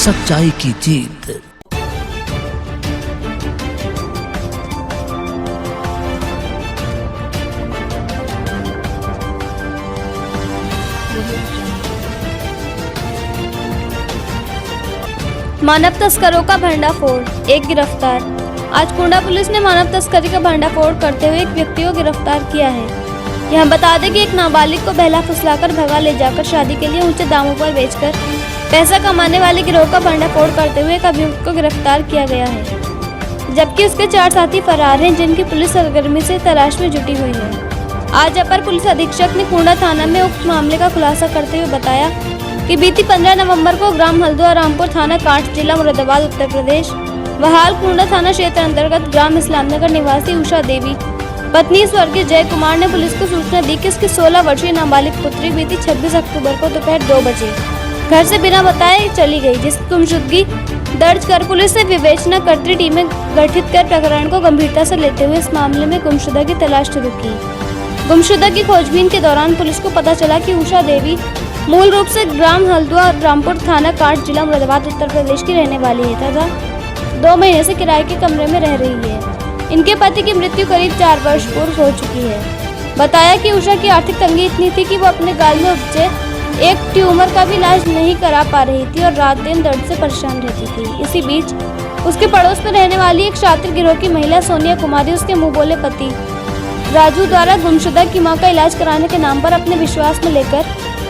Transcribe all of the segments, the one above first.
सच्चाई की जीत। मानव तस्करों का भंडाफोड़, एक गिरफ्तार। आज कुंडा पुलिस ने मानव तस्करी का भंडाफोड़ करते हुए एक व्यक्ति को गिरफ्तार किया है। यहां बता दें कि एक नाबालिग को बहला फुसलाकर भगा ले जाकर शादी के लिए ऊंचे दामों पर बेचकर पैसा कमाने वाले गिरोह का भंडाफोड़ करते हुए एक अभियुक्त को गिरफ्तार किया गया है, जबकि उसके 4 साथी फरार हैं, जिनकी पुलिस सरगर्मी से तलाश में जुटी हुई है। आज अपर पुलिस अधीक्षक ने कुंडा थाना में उक्त मामले का खुलासा करते हुए बताया कि बीती 15 नवंबर को ग्राम हल्द्वार रामपुर थाना कांठ, जिला मुरादाबाद, उत्तर प्रदेश व हाल कुंडा थाना क्षेत्र अंतर्गत ग्राम इस्लामनगर निवासी उषा देवी पत्नी स्वर्गीय जय कुमार ने पुलिस को सूचना दी कि उसकी 16 वर्षीय नाबालिग पुत्री बीती 26 अक्टूबर को दोपहर 2 बजे घर से बिना बताए चली गई, जिसकी गुमशुदगी दर्ज कर पुलिस ने विवेचना करती टीमें गठित कर प्रकरण को गंभीरता से लेते हुए इस मामले में गुमशुदा की तलाश शुरू की। गुमशुदा की खोजबीन के दौरान पुलिस को पता चला कि उषा देवी मूल रूप से ग्राम हल्द्वार रामपुर थाना कांठ, जिला मुरादाबाद, उत्तर प्रदेश की रहने वाली है तथा 2 महीने से किराए के कमरे में रह रही है। इनके पति की मृत्यु करीब 4 वर्ष पूर्व हो चुकी है। बताया कि उषा की आर्थिक तंगी इतनी थी कि वो अपने गाल में उपजे एक ट्यूमर का भी इलाज नहीं करा पा रही थी और रात दिन दर्द से परेशान रहती थी। इसी बीच उसके पड़ोस में रहने वाली एक शातिर गिरोह की महिला सोनिया कुमारी उसके मुँह बोले पति राजू द्वारा गुमशुदा की मां का इलाज कराने के नाम पर अपने विश्वास में लेकर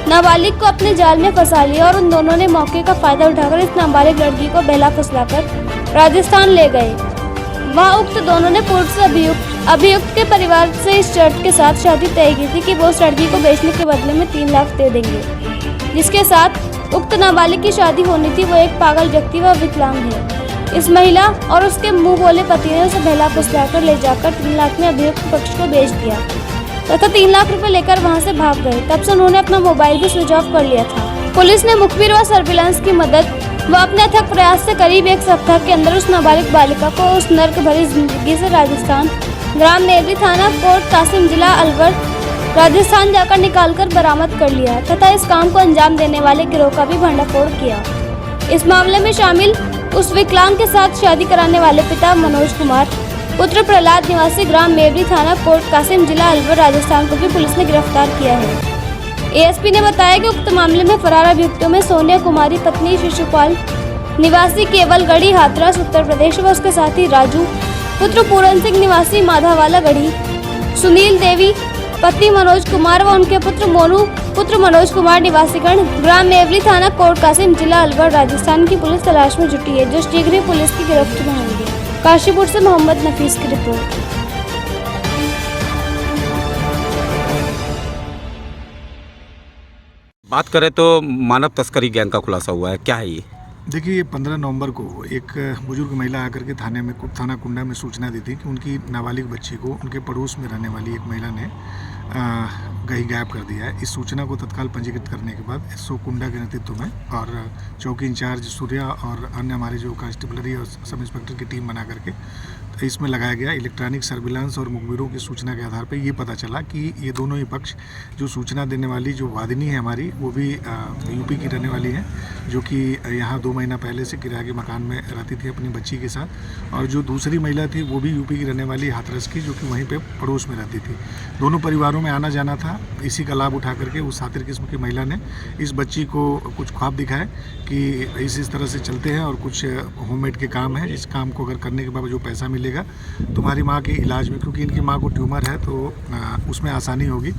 नाबालिग को अपने जाल में फंसा लिया और उन दोनों ने मौके का फायदा उठाकर इस नाबालिग लड़की को बहला फुसलाकर राजस्थान ले गए। वहां उक्त दोनों ने पूर्व से अभियुक्त के परिवार से इस शर्त के साथ शादी तय की थी कि वो उस लड़की को बेचने के बदले में 3 लाख दे देंगे, जिसके साथ उक्त नाबालिग की शादी होनी थी। वो एक पागल व्यक्ति व विकलांग है। इस महिला और उसके मुंह बोले पति ने उसे बहला फुसलाकर ले जाकर 3 लाख में अभियुक्त पक्ष को बेच दिया तथा 3 लाख रुपए लेकर वहां से भाग गए। तब से उन्होंने अपना मोबाइल भी स्विच ऑफ कर लिया था। पुलिस ने मुखबिर व सर्विलांस की मदद व अपने अथक प्रयास से करीब 1 सप्ताह के अंदर उस नाबालिग बालिका को उस नर्क भरी जिंदगी से राजस्थान ग्राम नेवरी थाना कोट कासिम, जिला अलवर, राजस्थान जाकर निकालकर बरामद कर लिया तथा इस काम को अंजाम देने वाले गिरोह का भी भंडाफोड़ किया। इस मामले में शामिल उस विकलांग के साथ शादी कराने वाले पिता मनोज कुमार पुत्र प्रहलाद निवासी ग्राम मेवरी थाना कोट कासिम, जिला अलवर, राजस्थान को भी पुलिस ने गिरफ्तार किया है। एएसपी ने बताया कि उक्त मामले में फरार अभियुक्तों में सोनिया कुमारी पत्नी शिशुपाल निवासी केवलगढ़ी, हाथरस, उत्तर प्रदेश व उसके साथी राजू पुत्र पूरन सिंह निवासी माधावाला गढ़ी, सुनील देवी पत्नी मनोज कुमार व उनके पुत्र मोनू पुत्र मनोज कुमार निवासीगढ़ ग्राम मेवरी थाना कोट कासिम, जिला अलवर, राजस्थान की पुलिस तलाश में जुटी है, जो शीघ्र ही पुलिस की गिरफ्त में होंगे। काशीपुर से मोहम्मद नफीस की रिपोर्ट। बात करें तो मानव तस्करी गैंग का खुलासा हुआ है, क्या है ये? देखिए, 15 नवंबर को एक बुजुर्ग महिला आकर के थाना कुंडा में सूचना दी थी कि उनकी नाबालिग बच्ची को उनके पड़ोस में रहने वाली एक महिला ने कहीं गायब कर दिया है। इस सूचना को तत्काल पंजीकृत करने के बाद एसओ कुंडा के नेतृत्व में और चौकी इंचार्ज सूर्या और अन्य हमारे जो कांस्टेबलरी और सब इंस्पेक्टर की टीम बना करके तो इसमें लगाया गया। इलेक्ट्रॉनिक सर्विलांस और मुखबिरों की सूचना के आधार पर ये पता चला कि ये दोनों ही पक्ष, जो सूचना देने वाली जो वादिनी है हमारी, वो भी यूपी की रहने वाली है, जो कि यहाँ 2 महीना पहले से किराए के मकान में रहती थी अपनी बच्ची के साथ, और जो दूसरी महिला थी वो भी यूपी की रहने वाली हाथरस की, जो कि वहीं पे पड़ोस में रहती थी। दोनों परिवारों में आना जाना था। इसी का लाभ उठा करके उस सातिर किस्म की महिला ने इस बच्ची को कुछ ख्वाब दिखाए कि इस तरह से चलते हैं और कुछ होममेड के काम है, जिस काम को अगर करने के बाद जो पैसा मिलेगा तुम्हारी माँ के इलाज में, क्योंकि इनकी माँ को ट्यूमर है तो उसमें आसानी होगी।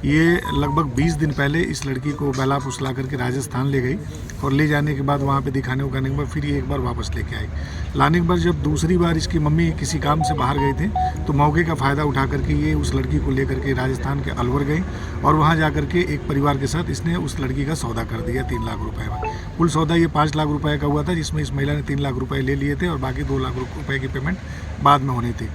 ये लगभग 20 दिन पहले इस लड़की को बहला फुसला करके राजस्थान ले गई और ले जाने के बाद वहाँ पे दिखाने उखाने के बाद फिर ये एक बार वापस लेके आई। लाने के बाद जब दूसरी बार इसकी मम्मी किसी काम से बाहर गई थी तो मौके का फ़ायदा उठा करके ये उस लड़की को लेकर के राजस्थान के अलवर गई और वहाँ जा करके एक परिवार के साथ इसने उस लड़की का सौदा कर दिया 3 लाख रुपए में। कुल सौदा ये 5 लाख रुपए का हुआ था, जिसमें इस महिला ने 3 लाख रुपए ले लिए थे और बाकी 2 लाख रुपए की पेमेंट बाद में होनी थी।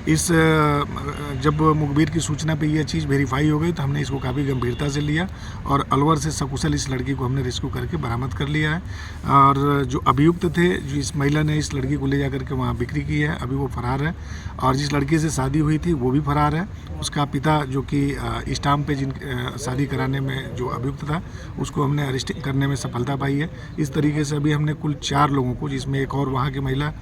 जब मुखबिर की सूचना पे ये चीज़ वेरीफाई हो गई तो हमने इसको काफ़ी गंभीरता से लिया और अलवर से सकुशल इस लड़की को हमने रेस्क्यू करके बरामद कर लिया है। और जो अभियुक्त थे, जो इस महिला ने इस लड़की को ले जा करके वहाँ बिक्री की है, अभी वो फरार है। और जिस लड़की से शादी हुई थी वो भी फरार है। उसका पिता जो कि स्टाम्प पे शादी कराने में जो अभियुक्त था, उसको हमने अरेस्ट करने में सफलता पाई है। इस तरीके से अभी हमने कुल 4 लोगों को, जिसमें एक और वहाँ की महिला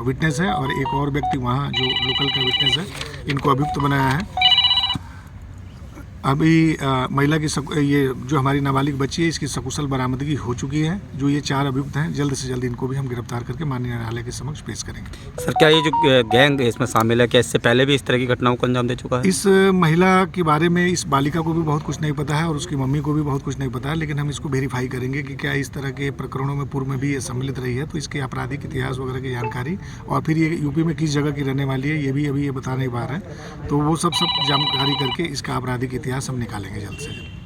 विटनेस है और एक और व्यक्ति वहाँ जो लोकल का विटनेस है, इनको अभियुक्त बनाया है। अभी महिला की ये जो हमारी नाबालिग बच्ची है, इसकी सकुशल बरामदगी हो चुकी है। जो ये 4 अभियुक्त हैं, जल्द से जल्द इनको भी हम गिरफ्तार करके माननीय न्यायालय के समक्ष पेश करेंगे। सर, क्या ये जो गैंग इसमें शामिल है, क्या इससे पहले भी इस तरह की घटनाओं को अंजाम दे चुका है? इस महिला के बारे में इस बालिका को भी बहुत कुछ नहीं पता है और उसकी मम्मी को भी बहुत कुछ नहीं पता है, लेकिन हम इसको वेरीफाई करेंगे कि क्या इस तरह के प्रकरणों में पूर्व में भी ये सम्मिलित रही है। तो इसके आपराधिक इतिहास वगैरह की जानकारी और फिर ये यूपी में किस जगह की रहने वाली है, ये भी अभी ये बता नहीं पा रहे हैं। तो वो सब जानकारी करके इसका आपराधिक इतिहास हम निकालेंगे जल्द से जल्द।